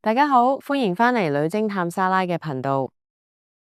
大家好，歡迎返嚟女偵探莎拉嘅頻道。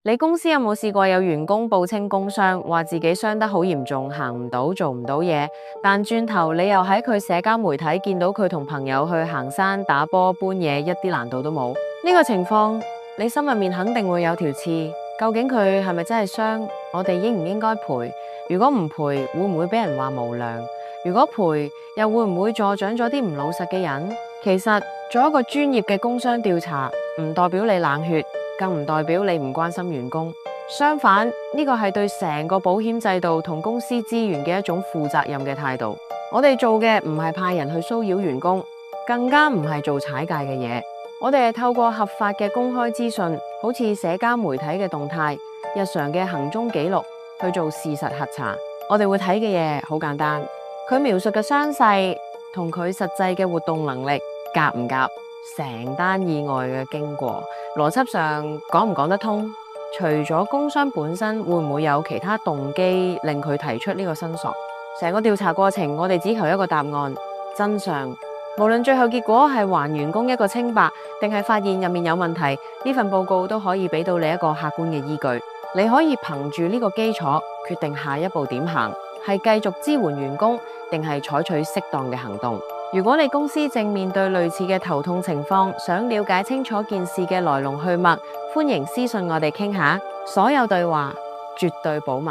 你公司有冇試過有員工報稱工傷，話自己傷得好嚴重，行唔到，做唔到嘢，但轉頭你又喺佢社交媒體見到佢同朋友去行山、打波、搬嘢，一啲難度都冇。呢個情況，你心入面肯定會有條刺。究竟佢係咪真係傷？我哋應唔應該賠？如果唔賠，會唔會俾人話無良？如果賠，又會唔會助長咗啲唔老實嘅人？其實做一個專業嘅工傷調查，唔代表你冷血，更唔代表你唔關心員工。相反，呢個係對成個保險制度同公司資源嘅一種負責任嘅態度。我哋做嘅唔係派人去騷擾員工，更加唔係做踩界嘅嘢。我哋係透過合法嘅公開資訊，好似社交媒體嘅動態、日常嘅行蹤記錄去做事實核查。我哋會睇嘅嘢好簡單，佢描述嘅傷勢同佢實際嘅活動能力夾唔夾，成單意外嘅經過，邏輯上講唔講得通？除咗工傷本身，會唔會有其他動機令佢提出呢個申索？成個調查過程，我哋只求一個答案：真相。無論最後結果係還員工一個清白，定係發現入面有問題，呢份報告都可以俾到你一個客觀嘅依據。你可以憑住呢個基礎決定下一步點行，係繼續支援員工，定係採取適當嘅行動。如果你公司正面對類似嘅頭痛情況，想了解清楚件事嘅來龍去脈，歡迎私信我哋傾下。所有對話絕對保密。